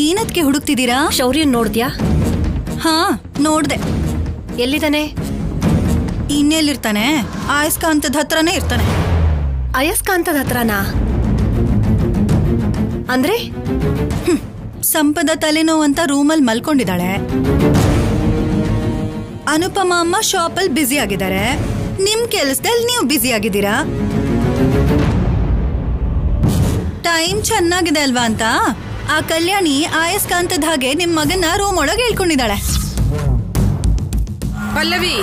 ಏನದ್ಕೆ ಹುಡುಕ್ತಿದ್ದೀರಾ? ಶೌರ್ಯನ್ ನೋಡ್ದ್ಯಾ? ಹಾ ನೋಡ್ದೆ. ಎಲ್ಲಿದ್ದಾನೆ? ಇನ್ನೆಲ್ಲಿರ್ತಾನೆ? ಅಯಸ್ಕಾಂತದ ಹತ್ರನೇ ಇರ್ತಾನೆ. ಅಯಸ್ಕಾಂತದ ಹತ್ರನಾ? ಅಂದ್ರೆ ಸಂಪದ ತಲೆನೋವು ಅಂತ ರೂಮಲ್ಲಿ ಮಲ್ಕೊಂಡಿದ್ದಾಳೆ. ಅನುಪಮ ಅಮ್ಮ ಶಾಪಲ್ಲಿ ಬ್ಯುಸಿ ಆಗಿದ್ದಾರೆ. ನಿಮ್ ಕೆಲ್ಸದಲ್ಲಿ ನೀವು ಬ್ಯುಸಿ ಆಗಿದ್ದೀರಾ. ಟೈಮ್ ಚೆನ್ನಾಗಿದೆ ಅಲ್ವಾ ಅಂತ ಆ ಕಲ್ಯಾಣಿ ಅಯಸ್ಕಾಂತದ ಹಾಗೆ ನಿಮ್ ಮಗನ ರೂಮ್ ಒಳಗೆ ಹೇಳ್ಕೊಂಡಿದ್ದಾಳೆ. ಪಲ್ಲವಿ,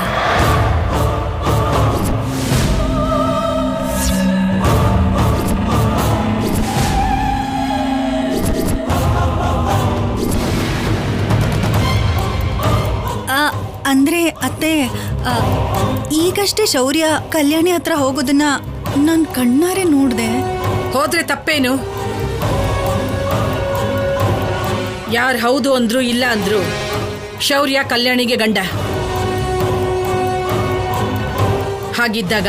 ಅಂದ್ರೆ ಅತ್ತೆ, ಈಗಷ್ಟೇ ಶೌರ್ಯ ಕಲ್ಯಾಣಿ ಹತ್ರ ಹೋಗೋದನ್ನ ನಾನ್ ಕಣ್ಣಾರೆ ನೋಡ್ದೆ. ಹೋದ್ರೆ ತಪ್ಪೇನು? ಯಾರು ಹೌದು ಅಂದ್ರು ಇಲ್ಲ ಅಂದ್ರು ಶೌರ್ಯ ಕಲ್ಯಾಣಿಗೆ ಗಂಡ. ಹಾಗಿದ್ದಾಗ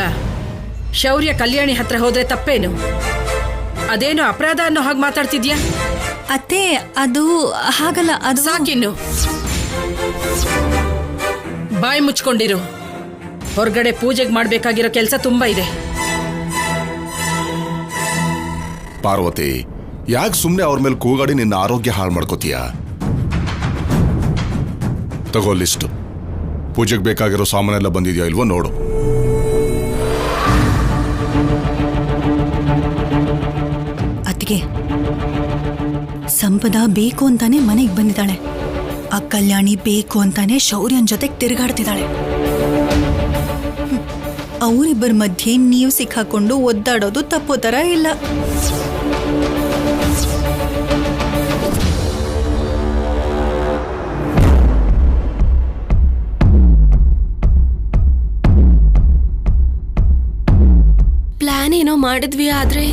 ಶೌರ್ಯ ಕಲ್ಯಾಣಿ ಹತ್ರ ಹೋದ್ರೆ ತಪ್ಪೇನು? ಅದೇನು ಅಪರಾಧ ಅನ್ನೋ ಹಾಗೆ ಮಾತಾಡ್ತಿದ್ಯಾ? ಅತ್ತೆ ಅದು ಹಾಗಲ್ಲ. ಅದು ಸಾಕಿನ್ನು, ಬಾಯಿ ಮುಚ್ಕೊಂಡಿರು. ಹೊರಗಡೆ ಪೂಜೆಗೆ ಮಾಡ್ಬೇಕಾಗಿರೋ ಕೆಲಸ ತುಂಬಾ ಇದೆ. ಪಾರ್ವತಿ, ಯಾಕೆ ಸುಮ್ಮನೆ ಅವ್ರ ಮೇಲೆ ಕೂಗಾಡಿ ನಿನ್ನ ಆರೋಗ್ಯ ಹಾಳು ಮಾಡ್ಕೋತೀಯ? ತಗೋ ಲಿಸ್ಟ್. ಪೂಜೆಗೆ ಬೇಕಾಗಿರೋ ಸಾಮಾನೆಲ್ಲ ಬಂದಿದ್ಯಾ ಇಲ್ವೋ ನೋಡು. ಅತ್ತಿಗೆ, ಸಂಪದ ಬೇಕು ಅಂತಾನೆ ಮನೆಗೆ ಬಂದಿದ್ದಾಳೆ. ಆ ಕಲ್ಯಾಣಿ ಬೇಕು ಅಂತಾನೆ ಶೌರ್ಯನ್ ಜೊತೆಗೆ ತಿರುಗಾಡ್ತಿದ್ದಾಳೆ. ಅವರಿಬ್ಬರ ಮಧ್ಯೆ ನೀವು ಸಿಕ್ಕಾಕೊಂಡು ಒದ್ದಾಡೋದು ತಪ್ಪೋ ತರ ಇಲ್ಲ. ಪ್ಲಾನ್ ಏನೋ ಮಾಡಿದ್ವಿ, ಆದ್ರೆ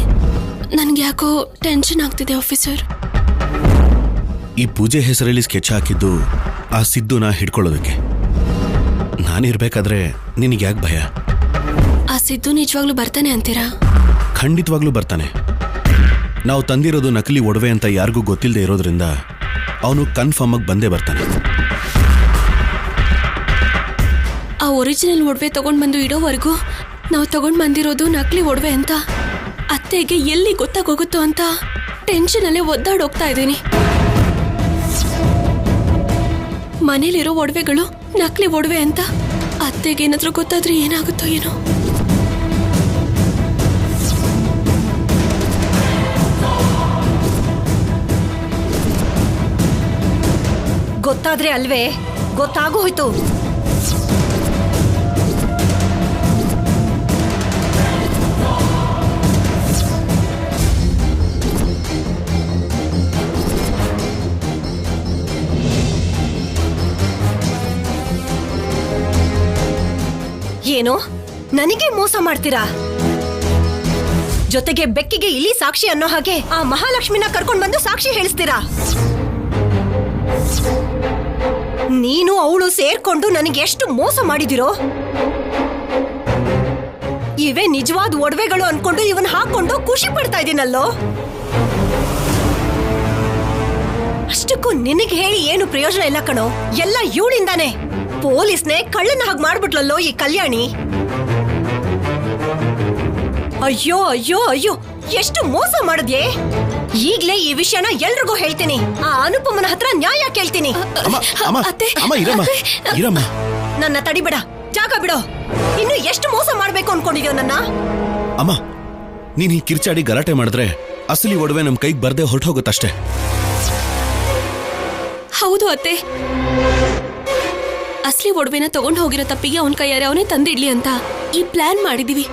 ನನ್ಗೆ ಯಾಕೋ ಟೆನ್ಷನ್ ಆಗ್ತಿದೆ ಆಫೀಸರ್. ಈ ಪೂಜೆ ಹೆಸರಲ್ಲಿ ಸ್ಕೆಚ್ ಹಾಕಿದ್ದು ಆ ಸಿದ್ದುನ ಹಿಡ್ಕೊಳ್ಳೋದಕ್ಕೆ. ನಾನಿರ್ಬೇಕಾದ್ರೆ ನಿನಗೆ ಯಾಕೆ ಭಯ? ಆ ಸಿದ್ದು ನಿಜವಾಗ್ಲೂ ಬರ್ತಾನೆ ಅಂತೀರಾ? ಖಂಡಿತವಾಗ್ಲೂ ಬರ್ತಾನೆ. ನಾವು ತಂದಿರೋದು ನಕಲಿ ಒಡವೆ ಅಂತ ಯಾರಿಗೂ ಗೊತ್ತಿಲ್ಲದೆ ಇರೋದ್ರಿಂದ ಅವನು ಕನ್ಫರ್ಮ್ ಆಗಿ ಬಂದೇ ಬರ್ತಾನೆ. ಆ ಒರಿಜಿನಲ್ ಒಡವೆ ತಗೊಂಡ್ ಬಂದು ಇಡೋವರೆಗೂ ನಾವು ತಗೊಂಡ್ ಬಂದಿರೋದು ನಕಲಿ ಒಡವೆ ಅಂತ ಅತ್ತೆಗೆ ಎಲ್ಲಿ ಗೊತ್ತಾಗೋಗುತ್ತೋ ಅಂತ ಟೆನ್ಷನ್ ಅಲ್ಲೇ ಒದ್ದಾಡೋಗ್ತಾ ಇದ್ದೀನಿ. ಮನೇಲಿರೋ ಒಡವೆಗಳು ನಕಲಿ ಒಡವೆ ಅಂತ ಅತ್ತೆಗೆ ಏನಾದ್ರೂ ಗೊತ್ತಾದ್ರೆ ಏನಾಗುತ್ತೋ ಏನೋ. ಗೊತ್ತಾದ್ರೆ ಅಲ್ವೇ? ಗೊತ್ತಾಗೂ ಹೋಯ್ತು. ಏನು ನನಗೆ ಮೋಸ ಮಾಡ್ತೀರಾ? ಜೊತೆಗೆ ಬೆಕ್ಕಿಗೆ ಇಲಿ ಸಾಕ್ಷಿ ಅನ್ನೋ ಹಾಗೆ ಆ ಮಹಾಲಕ್ಷ್ಮಿನ ಕರ್ಕೊಂಡ್ ಬಂದು ಸಾಕ್ಷಿ ಹೇಳಿಸ್ತೀರಾ? ನೀನು ಅವಳು ಸೇರ್ಕೊಂಡು ನನಗೆ ಎಷ್ಟು ಮೋಸ ಮಾಡಿದಿರೋ. ಇವೇ ನಿಜವಾದ ಒಡವೆಗಳು ಅನ್ಕೊಂಡು ಇವನ್ ಹಾಕೊಂಡು ಖುಷಿ ಪಡ್ತಾ ಇದೀನಲ್ಲೋ. ಅಷ್ಟಕ್ಕೂ ನಿನಗೆ ಹೇಳಿ ಏನು ಪ್ರಯೋಜನ ಇಲ್ಲ ಕಣೋ. ಎಲ್ಲ ಇವಳಿಂದಾನೆ. ಪೊಲೀಸ್ನೇ ಕಳ್ಳನ ಹಾಗೆ ಮಾಡ್ಬಿಟ್ಲಲ್ಲೋ ಈ ಕಲ್ಯಾಣಿ. ಅಯ್ಯೋ ಅಯ್ಯೋ ಅಯ್ಯೋ, ಎಷ್ಟು ಮೋಸ ಮಾಡಿದ್ಯೆ. ಈಗ್ಲೇ ಈ ವಿಷಯನ ಎಲ್ರಿಗೂ ಹೇಳ್ತೀನಿ. ಆ ಅನುಪಮನ ಹತ್ರ ನ್ಯಾಯ ಕೇಳ್ತೀನಿ. ನನ್ನ ತಡಿಬೇಡ, ಜಾಗ ಬಿಡೋ. ಇನ್ನು ಎಷ್ಟು ಮೋಸ ಮಾಡ್ಬೇಕು ಅನ್ಕೊಂಡಿದ್ಯೋ ನನ್ನ? ಅಮ್ಮ, ನೀನ್ ಈ ಕಿರ್ಚಾಡಿ ಗಲಾಟೆ ಮಾಡಿದ್ರೆ ಅಸಲಿ ಒಡವೆ ನಮ್ ಕೈಗೆ ಬರ್ದೆ ಹೊರಟೋಗುತ್ತಷ್ಟೇ. ಹೌದು ಅತ್ತೆ, ಅಸಲಿ ಒಡವೆನ ತಗೊಂಡು ಹೋಗಿರೋ ತಪ್ಪಿಗೆ ಅವನ ಕೈಯಾರೆ ಅವನೇ ತಂದಿಡ್ಲಿ ಅಂತ ಈ ಪ್ಲಾನ್ ಮಾಡಿದೀವಿ.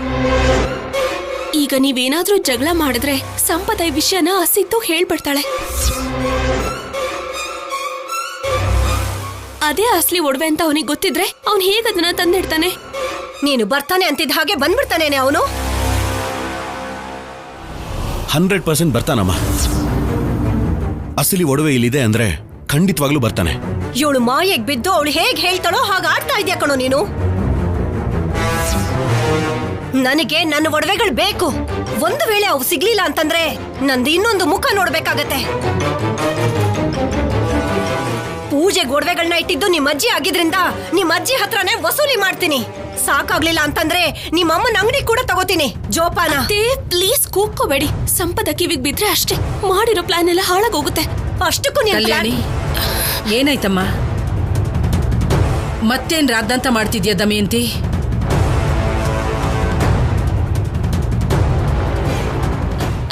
ಈಗ ನೀವೇನಾದ್ರೂ ಜಗಳ ಮಾಡಿದ್ರೆ ಸಂಪದ ಈ ವಿಷಯನ ಸಿದ್ದು ಹೇಳ್ಬಿಡ್ತಾಳೆ. ಅದೇ ಅಸಲಿ ಒಡವೆ ಅಂತ ಅವನಿಗೆ ಗೊತ್ತಿದ್ರೆ ಅವನ್ ಹೇಗದನ್ನ ತಂದಿಡ್ತಾನೆ? ನೀನು ಬರ್ತಾನೆ ಅಂತಿದ್ದ ಹಾಗೆ ಬಂದ್ಬಿಡ್ತಾನೇನೆ ಅವನು. 100% ಬರ್ತಾನಮ್ಮ. ಅಸಲಿ ಒಡವೆ ಇಲ್ಲಿದೆ ಅಂದ್ರೆ ಖಂಡಿತವಾಗ್ಲೂ ಬರ್ತಾನೆ. ಇವಳು ಮಾಯೆಗ್ ಬಿದ್ದು ಅವಳು ಹೇಗ್ ಹೇಳ್ತಾಳೋ ಹಾಗೆ ಆಡ್ತಾ ಇದ್ಯಾ ಕಣೋ ನೀನು. ನನಗೆ ನನ್ನ ಒಡವೆಗಳು ಬೇಕು. ಒಂದು ವೇಳೆ ಅವು ಸಿಗ್ಲಿಲ್ಲ ಅಂತಂದ್ರೆ ನಂದು ಇನ್ನೊಂದು ಮುಖ ನೋಡ್ಬೇಕಾಗತ್ತೆ. ಪೂಜೆಗೆ ಒಡವೆಗಳನ್ನ ಇಟ್ಟಿದ್ದು ನಿಮ್ಮ ಅಜ್ಜಿ ಆಗಿದ್ರಿಂದ ನಿಮ್ಮ ಅಜ್ಜಿ ಹತ್ರನೇ ವಸೂಲಿ ಮಾಡ್ತೀನಿ. ಸಾಕಾಗ್ಲಿಲ್ಲ ಅಂತಂದ್ರೆ ನಿಮ್ಮ ಅಮ್ಮನ ಅಂಗಡಿ ಕೂಡ ತಗೋತೀನಿ. ಜೋಪಾನ. ಪ್ಲೀಸ್ ಕೂಗ್ಕೋಬೇಡಿ. ಸಂಪದ ಕಿವಿಗ್ ಬಿದ್ರೆ ಅಷ್ಟೇ, ಮಾಡಿರೋ ಪ್ಲಾನ್ ಎಲ್ಲ ಹಾಳಾಗೋಗುತ್ತೆ. ಅಷ್ಟಕ್ಕೂ ಕಲ್ಯಾಣಿ, ಏನಾಯ್ತಮ್ಮ? ಮತ್ತೇನ್ ರಾದ್ದಂತ ಮಾಡ್ತಿದ್ಯಾ ದಮಯಂತಿ?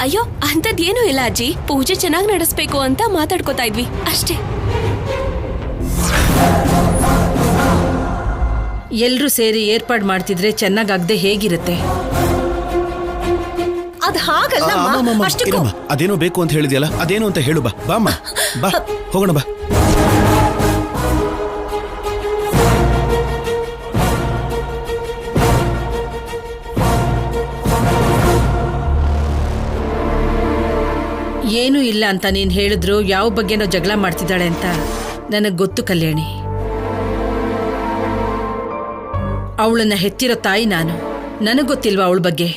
ಅಯ್ಯೋ ಅಂತದ್ದೇನೂ ಇಲ್ಲ ಅಜ್ಜಿ. ಪೂಜೆ ಚೆನ್ನಾಗಿ ನಡೆಸ್ಬೇಕು ಅಂತ ಮಾತಾಡ್ಕೋತಾ ಇದ್ವಿ ಅಷ್ಟೇ. ಎಲ್ರೂ ಸೇರಿ ಏರ್ಪಾಡ್ ಮಾಡ್ತಿದ್ರೆ ಚೆನ್ನಾಗಾಗದೆ ಹೇಗಿರುತ್ತೆ? ಅದ್ ಹಾಗಲ್ಲ. ಅಷ್ಟಕ್ಕೂ ಅದೇನೋ ಬೇಕು ಅಂತ ಹೇಳಿದ್ಯಲ್ಲ, ಅದೇನು ಅಂತ ಹೇಳು. ಬಾಮ್ಮ, ಬಾ ಹೋಗೋಣ ಬಾ. ಏನೂ ಇಲ್ಲ ಅಂತ ನೀನ್ ಹೇಳಿದ್ರು ಯಾವ ಬಗ್ಗೆನೋ ಜಗಳ ಮಾಡ್ತಿದ್ದಾಳೆ ಅಂತ ನನಗ್ ಗೊತ್ತು ಕಲ್ಯಾಣಿ. ಅವಳನ್ನ ಹೆತ್ತಿರೋ ತಾಯಿ ನಾನು. ನನಗ್ ಗೊತ್ತಿಲ್ವಾ ಅವಳ ಬಗ್ಗೆ?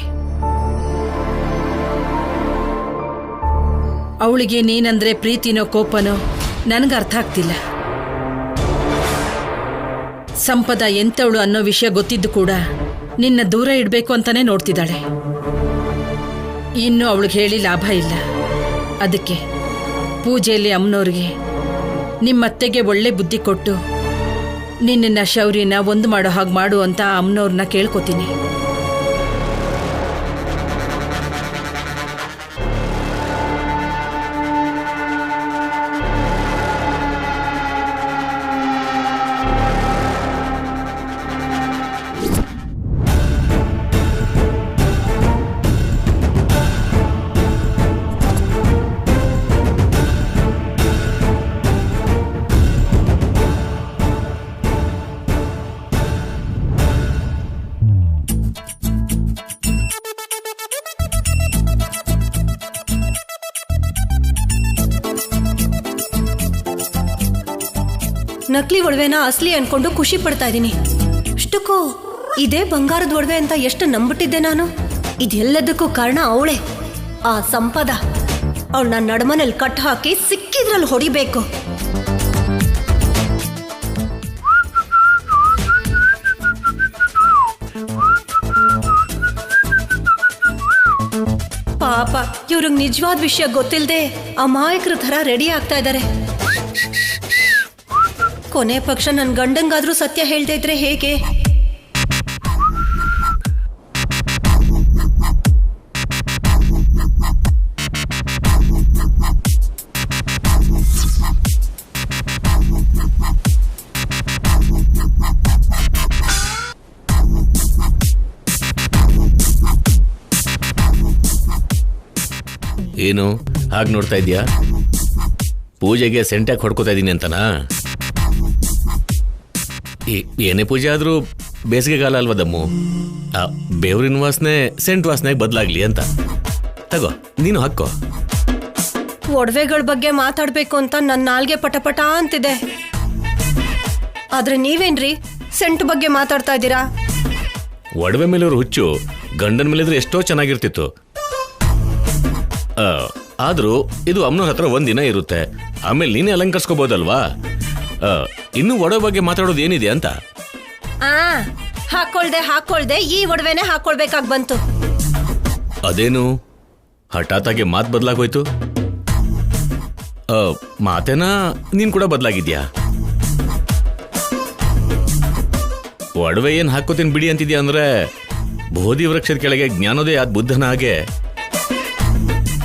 ಅವಳಿಗೆ ನೀನಂದ್ರೆ ಪ್ರೀತಿನೋ ಕೋಪನೋ ನನಗೆ ಅರ್ಥ ಆಗ್ತಿಲ್ಲ. ಸಂಪದ ಎಂತವಳು ಅನ್ನೋ ವಿಷಯ ಗೊತ್ತಿದ್ದು ಕೂಡ ನಿನ್ನ ದೂರ ಇಡಬೇಕು ಅಂತಾನೆ ನೋಡ್ತಿದ್ದಾಳೆ. ಇನ್ನು ಅವಳಿಗೆ ಹೇಳಿ ಲಾಭ ಇಲ್ಲ. ಅದಕ್ಕೆ ಪೂಜೆಯಲ್ಲಿ ಅಮ್ಮನವ್ರಿಗೆ ನಿಮ್ಮತ್ತೆಗೆ ಒಳ್ಳೆ ಬುದ್ಧಿ ಕೊಟ್ಟು ನಿನ್ನ ಶೌರ್ಯನ ಒಂದು ಮಾಡೋ ಹಾಗೆ ಮಾಡು ಅಂತ ಅಮ್ಮನವ್ರನ್ನ ಕೇಳ್ಕೊತೀನಿ. ನಕಲಿ ಒಡವೆನ ಅಸಲಿ ಅನ್ಕೊಂಡು ಖುಷಿ ಪಡ್ತಾ ಇದ್ದೀನಿ. ಅಷ್ಟಕ್ಕೂ ಇದೇ ಬಂಗಾರದ ಒಡವೆ ಅಂತ ಎಷ್ಟು ನಂಬಿಟ್ಟಿದ್ದೆ ನಾನು. ಇದೆಲ್ಲದಕ್ಕೂ ಕಾರಣ ಅವಳೇ, ಆ ಸಂಪದ. ಅವಳನ್ನ ನಡಮನಲ್ಲಿ ಕಟ್ ಹಾಕಿ ಸಿಕ್ಕಿದ್ರಲ್ಲಿ ಹೊಡಿಬೇಕು. ಪಾಪ, ಇವ್ರಿಗೆ ನಿಜವಾದ ವಿಷಯ ಗೊತ್ತಿಲ್ಲದೆ ಅಮಾಯಕರ ಥರ ರೆಡಿ ಆಗ್ತಾ ಇದ್ದಾರೆ. ಕೊನೆ ಪಕ್ಷ ನನ್ನ ಗಂಡಂಗಾದ್ರೂ ಸತ್ಯ ಹೇಳ್ದೇ ಇದ್ರೆ ಹೇಗೆ? ಏನು ಹಾಗೆ ನೋಡ್ತಾ ಇದೀಯಾ? ಪೂಜೆಗೆ ಸೆಂಟ್ಯಾಗಿ ಹೊಡ್ಕೋತಾ ಇದ್ದೀನಿ ಅಂತನಾ? ಏನೇ ಪೂಜೆ ಆದರೂ ಬೇಸಿಗೆಗಾಲ ಅಲ್ವಾ ದಮ್ಮು? ಬೇವ್ರಿನ ವಾಸನೆ ಸೆಂಟ್ ವಾಸನೆಗೆ ಬದಲಾಗ್ಲಿ ಅಂತ ತಗೋ, ನೀನು ಹಾಕೋ. ಒಡವೆಗಳ ಬಗ್ಗೆ ಮಾತಾಡ್ಬೇಕು ಅಂತ ನನ್ನ ನಾಲ್ಗೆ ಪಟಪಟ ಅಂತಿದೆ. ಆದ್ರೆ ನೀವೇನ್ರಿ ಸೆಂಟ್ ಬಗ್ಗೆ ಮಾತಾಡ್ತಾ ಇದ್ದೀರಾ? ಒಡವೆ ಮೇಲೆ ಹುಚ್ಚು ಗಂಡನ ಮೇಲಿದ್ರೆ ಎಷ್ಟೋ ಚೆನ್ನಾಗಿರ್ತಿತ್ತು. ಆದ್ರೂ ಇದು ಅಮ್ಮನವ್ರ ಹತ್ರ ಒಂದಿನ ಇರುತ್ತೆ, ಆಮೇಲೆ ನೀನೇ ಅಲಂಕರಿಸ್ಕೋಬಹುದಲ್ವಾ? ಇನ್ನು ಒಡವೆ ಬಗ್ಗೆ ಮಾತಾಡೋದು ಏನಿದೆ ಅಂತ. ಹಾಕೊಳ್ದೆ ಈ ಒಡವೆನೆ ಹಾಕೊಳ್ಬೇಕಾಗ್ ಬಂತು. ಅದೇನು ಹಠಾತ್ ಆಗಿ ಮಾತು ಬದಲಾಗೋಯ್ತು? ಮಾತೇನಾ ನೀನ್ ಕೂಡ ಬದಲಾಗಿದ್ಯಾ? ಒಡವೆ ಏನ್ ಹಾಕೋತೀನಿ ಬಿಡಿ ಅಂತಿದ್ಯಾ ಅಂದ್ರೆ ಬೋಧಿ ವೃಕ್ಷದ ಕೆಳಗೆ ಜ್ಞಾನೋದಯ ಆದ ಬುದ್ಧನ ಹಾಗೆ,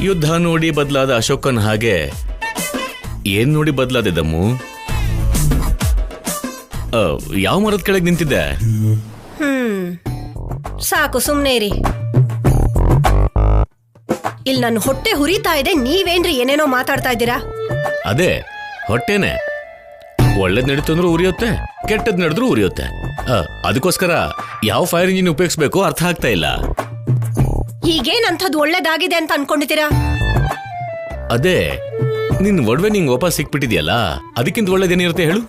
ಯುದ್ಧ ನೋಡಿ ಬದಲಾದ ಅಶೋಕನ ಹಾಗೆ ಏನ್ ನೋಡಿ ಬದಲಾದೆ ದಮ್ಮು? ಯಾವ ಮರದ ಕೆಳಗೆ ನಿಂತಿದ್ದೆ? ಸಾಕು, ಸುಮ್ನೆ ಇರಿ. ಇಲ್ಲಿ ನನ್ನ ಹೊಟ್ಟೆ ಹುರಿತಾ ಇದೆ, ನೀವೇನ್ರಿ ಏನೇನೋ ಮಾತಾಡ್ತಾ ಇದ್ದೀರಾ? ಅದೇ ಹೊಟ್ಟೆನೆ. ಒಳ್ಳೇದ್ ನಡೀತು ಅಂದ್ರೂ ಉರಿಯುತ್ತೆ, ಕೆಟ್ಟದ್ ನಡೆದ್ರೂ ಉರಿಯುತ್ತೆ. ಅದಕ್ಕೋಸ್ಕರ ಯಾವ ಫೈರ್ ಇಂಜಿನ್ ಉಪಯೋಗಿಸ್ಬೇಕು ಅರ್ಥ ಆಗ್ತಾ ಇಲ್ಲ. ಈಗೇನಂಥದ್ದು ಒಳ್ಳೇದಾಗಿದೆ ಅಂತ ಅನ್ಕೊಂಡಿದ್ದೀರಾ? ಅದೇ ನಿನ್ ಒಡವೆ ನಿಂಗೆ ವಾಪಸ್ ಸಿಕ್ಬಿಟ್ಟಿದ್ಯಲ್ಲ, ಅದಕ್ಕಿಂತ ಒಳ್ಳೇದೇನಿರುತ್ತೆ ಹೇಳು?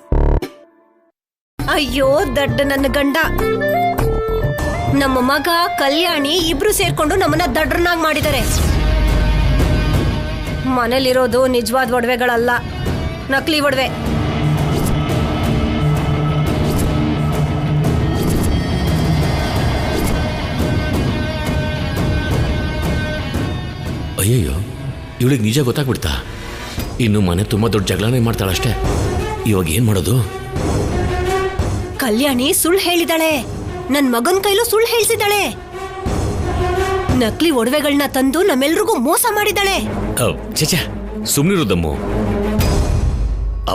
ಅಯ್ಯೋ ದಡ್ಡ ನನ್ನ ಗಂಡ, ನಮ್ಮ ಮಗ ಕಲ್ಯಾಣಿ ಇಬ್ರು ಸೇರ್ಕೊಂಡು ನಮ್ಮನ್ನ ದಡ್ರನಾಗ್ ಮಾಡಿದ್ದಾರೆ. ಮನೇಲಿರೋದು ನಿಜವಾದ ಒಡವೆಗಳಲ್ಲ, ನಕಲಿ ಒಡವೆ. ಅಯ್ಯಯ್ಯೋ, ಇವಳಿಗೆ ನಿಜ ಗೊತ್ತಾಗ್ಬಿಡ್ತಾ? ಇನ್ನು ಮನೆ ತುಂಬಾ ದೊಡ್ಡ ಜಗಳನೇ ಮಾಡ್ತಾಳಷ್ಟೇ. ಇವಾಗ ಏನ್ ಮಾಡೋದು? ಕಲ್ಯಾಣಿ ಸುಳ್ಳು ಹೇಳಿದಾಳೆ. ನನ್ ಮಗನ್ ಕೈಲೂ ಸುಳ್ಳು ಹೇಳಿಸಿದಾಳೆ. ನಕಲಿ ಒಡವೆಗಳನ್ನ ತಂದು ನಮ್ಮೆಲ್ರಿಗೂ ಮೋಸ ಮಾಡಿದಾಳೆ. ಚೇಚೆ, ಸುಮ್ನಿರುದಮ್ಮು.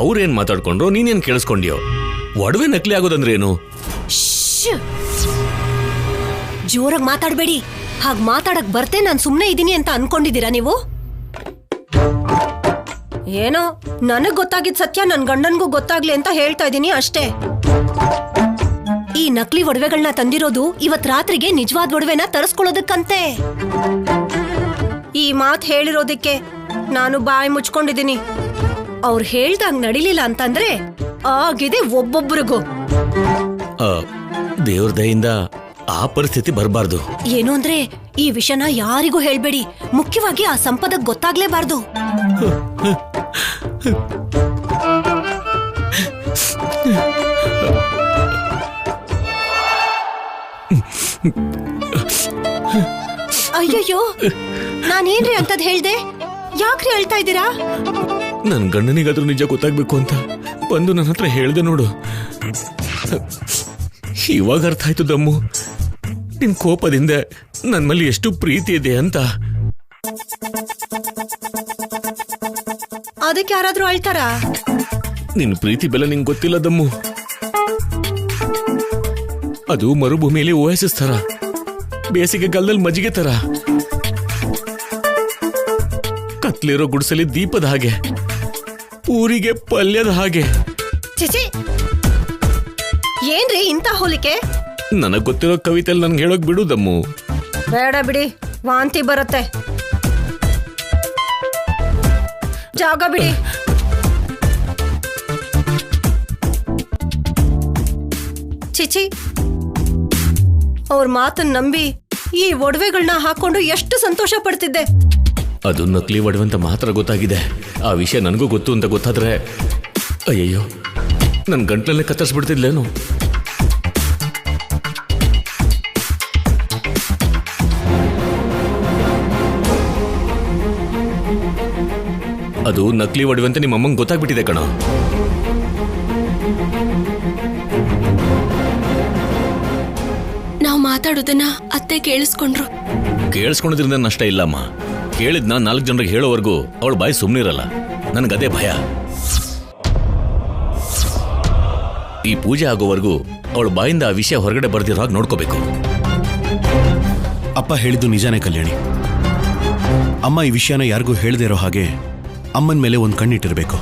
ಅವ್ರೇನ್ ಮಾತಾಡ್ಕೊಂಡ್ರು, ನೀನೇನ್ ಕೇಳಿಸ್ಕೊಂಡ್ಯೋ? ಒಡವೆ ನಕಲಿ ಆಗೋದಂದ್ರೆ ಏನು? ಜೋರಾಗಿ ಮಾತಾಡ್ಬೇಡಿ. ಹಾಗ್ ಮಾತಾಡಕ್ ಬರ್ತೆ ನಾನ್ ಸುಮ್ನೆ ಇದೀನಿ ಅಂತ ಅನ್ಕೊಂಡಿದೀರಾ ನೀವು? ಏನೋ ನನಗ್ ಗೊತ್ತಾಗಿದ್ ಸತ್ಯ ನನ್ ಗಂಡನ್ಗೂ ಗೊತ್ತಾಗ್ಲಿ ಅಂತ ಹೇಳ್ತಾ ಇದೀನಿ ಅಷ್ಟೇ. ಈ ನಕಲಿ ಒಡವೆಗಳನ್ನ ತಂದಿರೋದು ಇವತ್ ರಾತ್ರಿಗೆ ನಿಜವಾದ ಒಡವೆನ ತರಿಸ್ಕೊಳ್ಳೋದಕ್ಕಂತೆ. ಈ ಮಾತ್ ಹೇಳಿರೋದಕ್ಕೆ ನಾನು ಬಾಯಿ ಮುಚ್ಕೊಂಡಿದೀನಿ. ಅವ್ರು ಹೇಳ್ದಂಗ್ ನಡಿಲಿಲ್ಲ ಅಂತಂದ್ರೆ ಆಗಿದೆ ಒಬ್ಬೊಬ್ರಿಗೂ. ದೇವ್ರ ದಯಿಂದ ಆ ಪರಿಸ್ಥಿತಿ ಬರಬಾರ್ದು. ಏನು ಅಂದ್ರೆ ಈ ವಿಷಯನ ಯಾರಿಗೂ ಹೇಳ್ಬೇಡಿ. ಮುಖ್ಯವಾಗಿ ಆ ಸಂಪದಕ್ ಗೊತ್ತಾಗ್ಲೇಬಾರ್ದು. ಅಯ್ಯಯ್ಯೋ, ನಾನೇನ್ರಿ ಅಂತದ್ ಹೇಳ್ದೆ? ಯಾಕ್ರಿ ಹೇಳ್ತಾ ಇದ್ದೀರಾ? ನನ್ ಗಂಡನಿಗಾದ್ರೂ ನಿಜ ಗೊತ್ತಾಗ್ಬೇಕು ಅಂತ ಬಂದು ನನ್ನ ಹತ್ರ ಹೇಳ್ದೆ ನೋಡು. ಇವಾಗ ಅರ್ಥ ಆಯ್ತು ದಮ್ಮು, ನಿನ್ ಕೋಪದಿಂದ ನನ್ ಮೇಲೆ ಎಷ್ಟು ಪ್ರೀತಿ ಇದೆ ಅಂತ. ಅದಕ್ಕೆ ಯಾರಾದ್ರೂ ಅಳ್ತಾರ? ನಿನ್ ಪ್ರೀತಿ ಬೆಲೆ ನಿಂಗೆ ಗೊತ್ತಿಲ್ಲ ದಮ್ಮು. ಅದು ಮರುಭೂಮಿಯಲ್ಲಿ ಓಯಸಿಸ್ ತರ, ಬೇಸಿಗೆ ಗಲ್ಲಲ್ಲಿ ಮಜ್ಜಿಗೆ ತರ, ಕತ್ಲಿರೋ ಗುಡಿಸಲಿ ದೀಪದ ಹಾಗೆ, ಊರಿಗೆ ಪಲ್ಯದ ಹಾಗೆ. ಚಿಚಿ, ಏನ್ರಿ ಇಂತ ಹೋಲಿಕೆ? ನನಗ್ ಗೊತ್ತಿರೋ ಕವಿತೆಯಲ್ಲಿ ನನ್ಗೆ ಹೇಳೋಕ್ ಬಿಡು ದಮ್ಮು. ಬೇಡ ಬಿಡಿ, ವಾಂತಿ ಬರುತ್ತೆ. ಜಾಗ ಬಿಡಿ. ಚಿಚಿ, ಅವ್ರ ಮಾತನ್ನ ನಂಬಿ ಈ ಒಡವೆಗಳನ್ನ ಹಾಕೊಂಡು ಎಷ್ಟು ಸಂತೋಷ ಪಡ್ತಿದ್ದೆ. ಅದು ನಕಲಿ ಒಡವೆ ಅಂತ ಮಾತ್ರ ಗೊತ್ತಾಗಿದೆ. ಆ ವಿಷಯ ನನಗೂ ಗೊತ್ತು ಅಂತ ಗೊತ್ತಾದ್ರೆ ಅಯ್ಯಯ್ಯೋ, ನನ್ನ ಗಂಟ್ಲಲ್ಲೇ ಕತ್ತರಿಸ್ಬಿಡ್ತಿದ್ಲೇನು. ಅದು ನಕಲಿ ಒಡವೆ ಅಂತ ನಿಮ್ಮ ಅಮ್ಮಂಗೆ ಗೊತ್ತಾಗ್ಬಿಟ್ಟಿದೆ ಕಣ. ನಾವು ಮಾತಾಡೋದನ್ನ ಅತ್ತೆ ಕೇಳಿಸ್ಕೊಂಡ್ರು. ಕೇಳಿಸ್ಕೊಂಡ್ರಿಂದ ನಷ್ಟ ಇಲ್ಲಮ್ಮ. ಕೇಳಿದ್ನ 4 ಜನರಿಗೆ ಹೇಳೋವರೆಗೂ ಅವಳ ಬಾಯಿ ಸುಮ್ಮನಿರಲ್ಲ. ನನಗದೇ ಭಯ. ಈ ಪೂಜೆ ಆಗೋವರೆಗೂ ಅವಳ ಬಾಯಿಂದ ಆ ವಿಷಯ ಹೊರಗಡೆ ಬರ್ದಿರೋ ಹಾಗೆ ನೋಡ್ಕೋಬೇಕು. ಅಪ್ಪ ಹೇಳಿದ್ದು ನಿಜಾನೇ ಕಲ್ಯಾಣಿ. ಅಮ್ಮ ಈ ವಿಷಯನ ಯಾರಿಗೂ ಹೇಳದೇ ಇರೋ ಹಾಗೆ ಅಮ್ಮನ ಮೇಲೆ ಒಂದು ಕಣ್ಣಿಟ್ಟಿರ್ಬೇಕು.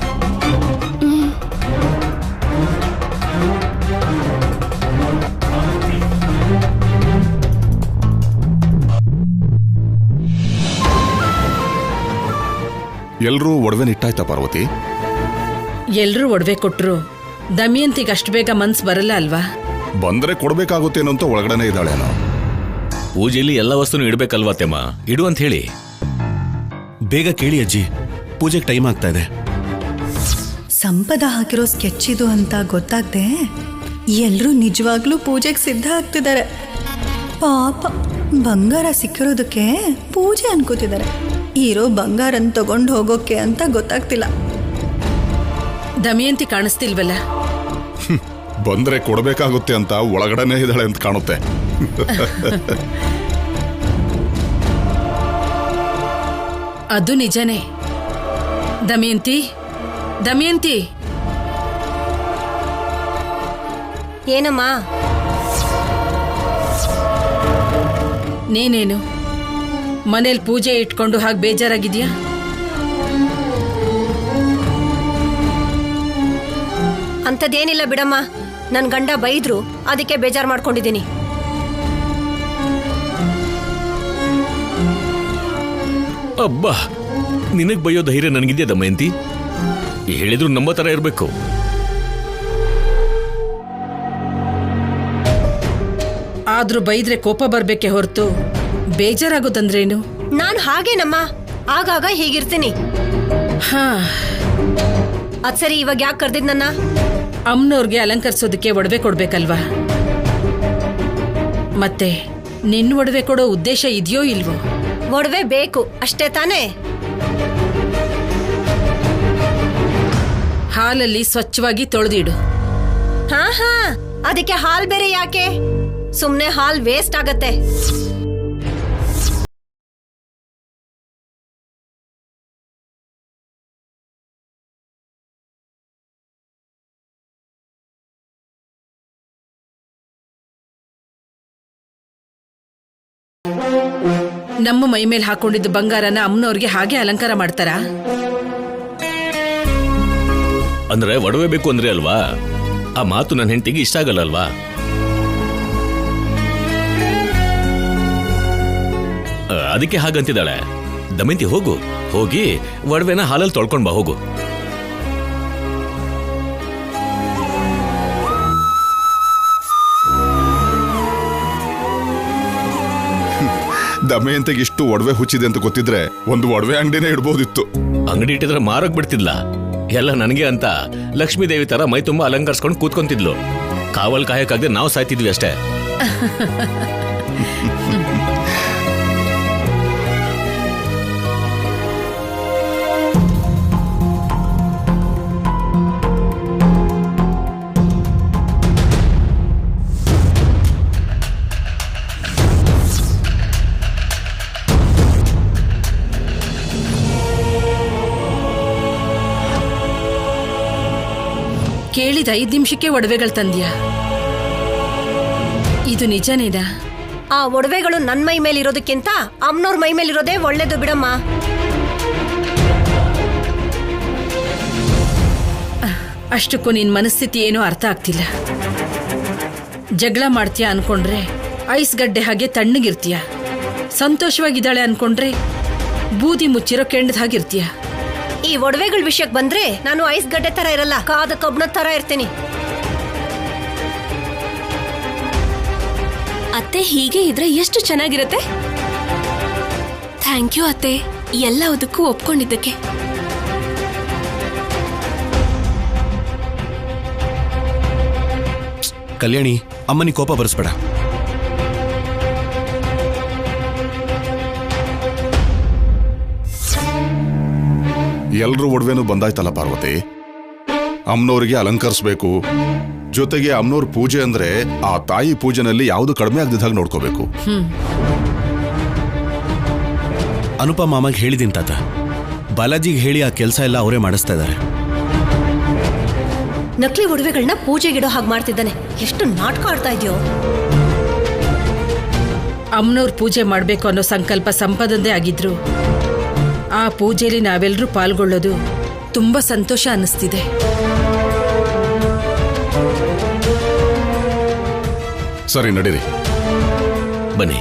ಎಲ್ರೂ ಒಡವೆ ನಿಟ್ಟಾಯ್ತಾ ಪಾರ್ವತಿ? ಎಲ್ರೂ ಒಡವೆ ಕೊಟ್ರು ದಮಯಂತಿಗೆ ಅಷ್ಟು ಬೇಗ ಮನ್ಸು ಬರಲ್ಲ ಅಲ್ವಾ? ಬಂದ್ರೆ ಕೊಡ್ಬೇಕಾಗುತ್ತೇನೋ ಅಂತ ಒಳಗಡೆನೆ ಇದ್ದಾಳೇನೋ. ಪೂಜೆಯಲ್ಲಿ ಎಲ್ಲ ವಸ್ತುನು ಇಡ್ಬೇಕಲ್ವಾ ತೆಮ್ಮ? ಇಡು ಅಂತ ಹೇಳಿ. ಬೇಗ ಕೇಳಿ ಅಜ್ಜಿ, ಪೂಜೆಗೆ ಟೈಮ್ ಆಗ್ತಾ ಇದೆ. ಸಂಪದ ಹಾಕಿರೋ ಸ್ಕೆಚ್ ಇದು ಅಂತ ಗೊತ್ತಾಗ್ದೆ ಎಲ್ರೂ ನಿಜವಾಗ್ಲೂ ಪೂಜೆಗೆ ಸಿದ್ಧ ಆಗ್ತಿದ್ದಾರೆ. ಪಾಪ, ಬಂಗಾರ ಸಿಕ್ಕಿರೋದಕ್ಕೆ ಪೂಜೆ ಅನ್ಕೋತಿದ್ದಾರೆ. ಇರೋ ಬಂಗಾರನ್ ತಗೊಂಡು ಹೋಗೋಕೆ ಅಂತ ಗೊತ್ತಾಗ್ತಿಲ್ಲ. ದಮಯಂತಿ ಕಾಣಿಸ್ತಿಲ್ವಲ್ಲ? ಬಂದ್ರೆ ಕೊಡ್ಬೇಕಾಗುತ್ತೆ ಅಂತ ಒಳಗಡೆನೆ ಇದ್ದಾಳೆ ಅಂತ ಕಾಣುತ್ತೆ. ಅದು ನಿಜನೇ. ದಮಯಂತಿ, ದಮಯಂತಿ. ಏನಮ್ಮ? ನೀನೇನು ಮನೇಲಿ ಪೂಜೆ ಇಟ್ಕೊಂಡು ಹಾಗೆ ಬೇಜಾರಾಗಿದ್ಯಾ? ಅಂಥದ್ದೇನಿಲ್ಲ ಬಿಡಮ್ಮ. ನನ್ ಗಂಡ ಬೈದ್ರು, ಅದಕ್ಕೆ ಬೇಜಾರು ಮಾಡ್ಕೊಂಡಿದ್ದೀನಿ. ಅಬ್ಬಾ, ನಿನಗ್ ಬೈಯೋ ಧೈರ್ಯ ನನಗಿದ್ಯಾ ದಮಯಂತಿ? ಹೇಳಿದ್ರು ನಮ್ಮ ತರ ಇರ್ಬೇಕು. ಆದ್ರೂ ಬೈದ್ರೆ ಕೋಪ ಬರ್ಬೇಕೆ ಹೊರತು ಬೇಜಾರಾಗೋದಂದ್ರೇನು? ನಾನು ಹಾಗೇನಮ್ಮ, ಆಗಾಗ ಹೀಗಿರ್ತೀನಿ. ಹಾ, ಅದ್ ಸರಿ, ಇವಾಗ ಯಾಕೆ ಕರ್ದಿದ್ ನನ್ನ? ಅಮ್ಮನವ್ರಿಗೆ ಅಲಂಕರಿಸೋದಕ್ಕೆ ಒಡವೆ ಕೊಡ್ಬೇಕಲ್ವಾ? ಮತ್ತೆ ನಿನ್ನ ಒಡವೆ ಕೊಡೋ ಉದ್ದೇಶ ಇದೆಯೋ ಇಲ್ವೋ? ಒಡವೆ ಬೇಕು ಅಷ್ಟೇ ತಾನೇ? ಹಾಲಲ್ಲಿ ಸ್ವಚ್ಛವಾಗಿ ತೊಳೆದಿಡು. ಹಾ, ಅದಕ್ಕೆ ಹಾಲ್ ಬೇರೆ ಯಾಕೆ? ಸುಮ್ನೆ ಹಾಲ್ ವೇಸ್ಟ್ ಆಗತ್ತೆ. ನಮ್ಮ ಮೈ ಮೇಲೆ ಹಾಕೊಂಡಿದ್ದ ಬಂಗಾರನ ಅಮ್ಮನವ್ರಿಗೆ ಹಾಗೆ ಅಲಂಕಾರ ಮಾಡ್ತಾರಾ? ಅಂದ್ರೆ ಒಡವೆ ಬೇಕು ಅಂದ್ರೆ ಅಲ್ವಾ? ಆ ಮಾತು ನನ್ನ ಹೆಂಡತಿಗೆ ಇಷ್ಟ ಆಗಲ್ಲ ಅಲ್ವಾ? ಅದಕ್ಕೆ ಹಾಗಂತಿದ್ದಾಳೆ. ದಮಯಂತಿ, ಹೋಗಿ ಒಡವೆನ ಹಾಲಲ್ಲಿ ತೊಳ್ಕೊಂಡ್ ಬಾ, ಹೋಗು. ದಮಯಂತಿಗೆ ಇಷ್ಟು ಒಡವೆ ಹುಚ್ಚಿದೆ ಅಂತ ಗೊತ್ತಿದ್ರೆ ಒಂದು ಒಡವೆ ಅಂಗಡಿನೇ ಇಡ್ಬೋದಿತ್ತು. ಅಂಗಡಿ ಇಟ್ಟಿದ್ರೆ ಮಾರಕ್ ಬಿಡ್ತಿದ್ಲ. ಎಲ್ಲ ನನಗೆ ಅಂತ ಲಕ್ಷ್ಮೀ ದೇವಿ ತರ ಮೈ ತುಂಬಾ ಅಲಂಕರಿಸ್ಕೊಂಡು ಕೂತ್ಕೊಂತಿದ್ಲು. ಕಾವಲ್ ಕಾಯಕ್ಕಾಗದೆ ನಾವು ಸಾಯ್ತಿದ್ವಿ ಅಷ್ಟೇ. ಕೇಳಿದ 5 ನಿಮಿಷಕ್ಕೆ ಒಡವೆಗಳು ತಂದ್ಯಾ? ಇದು ನಿಜನೇನಾ? ಆ ಒಡವೆಗಳು ನನ್ ಮೈ ಮೇಲೆ ಇರೋದಕ್ಕಿಂತ ಅಮ್ಮನವ್ರ ಮೈ ಮೇಲೆ ಇರೋದೇ ಒಳ್ಳೇದು ಬಿಡಮ್ಮ. ಅಷ್ಟಕ್ಕೂ ನಿನ್ ಮನಸ್ಥಿತಿ ಏನೋ ಅರ್ಥ ಆಗ್ತಿಲ್ಲ. ಜಗಳ ಮಾಡ್ತೀಯ ಅನ್ಕೊಂಡ್ರೆ ಐಸ್ ಗಡ್ಡೆ ಹಾಗೆ ತಣ್ಣಗಿರ್ತೀಯ. ಸಂತೋಷವಾಗಿದ್ದಾಳೆ ಅನ್ಕೊಂಡ್ರೆ ಬೂದಿ ಮುಚ್ಚಿರೋ ಕೆಂಡದ ಹಾಗಿರ್ತೀಯ. ಈ ಒಡವೆಗಳ ವಿಷಯಕ್ಕೆ ಬಂದ್ರೆ ನಾನು ಐಸ್ ಗಡ್ಡೆ ತರ ಇರಲ್ಲ, ಕಾದ ಕಬ್ಬಣ ತರ ಇರ್ತೀನಿ. ಅತ್ತೆ ಹೀಗೆ ಇದ್ರೆ ಎಷ್ಟು ಚೆನ್ನಾಗಿರುತ್ತೆ. ಥ್ಯಾಂಕ್ ಯು ಅತ್ತೆ, ಎಲ್ಲದಕ್ಕೂ ಒಪ್ಕೊಂಡಿದ್ದಕ್ಕೆ. ಕಲ್ಯಾಣಿ, ಅಮ್ಮನಿ ಕೋಪ ಬರಿಸ್ಬೇಡ. ಎಲ್ರೂ ಒಡವೆನೂ ಬಂದಾಯ್ತಲ್ಲ ಪಾರ್ವತಿ. ಅಮ್ಮನವ್ರಿಗೆ ಅಲಂಕರಿಸ್ಬೇಕು, ಜೊತೆಗೆ ಅಮ್ಮನವ್ರ ಪೂಜೆ ಅಂದ್ರೆ ಆ ತಾಯಿ ಪೂಜೆನಲ್ಲಿ ಯಾವುದು ಕಡಿಮೆ ಆಗದಿದ್ದಾಗ ನೋಡ್ಕೋಬೇಕು. ಅನುಪ ಮಾಮಗೆ ಹೇಳಿದೀನಿ ತಾತ. ಬಾಲಾಜಿಗೆ ಹೇಳಿ ಆ ಕೆಲಸ ಎಲ್ಲ ಅವರೇ ಮಾಡಿಸ್ತಾ ಇದ್ದಾರೆ. ನಕಲಿ ಒಡವೆಗಳನ್ನ ಪೂಜೆಗಿಡೋ ಹಾಗೆ ಮಾಡ್ತಿದ್ದಾನೆ. ಎಷ್ಟು ನಾಟಕ ಆಡ್ತಾ ಇದೆಯೋ. ಅಮ್ಮನವ್ರ ಪೂಜೆ ಮಾಡ್ಬೇಕು ಅನ್ನೋ ಸಂಕಲ್ಪ ಸಂಪದಂದೇ ಆಗಿದ್ರು ಆ ಪೂಜೆಯಲ್ಲಿ ನಾವೆಲ್ಲರೂ ಪಾಲ್ಗೊಳ್ಳೋದು ತುಂಬಾ ಸಂತೋಷ ಅನ್ನಿಸ್ತಿದೆ. ಸರಿ, ನಡೀರಿ. ಬನ್ನಿ.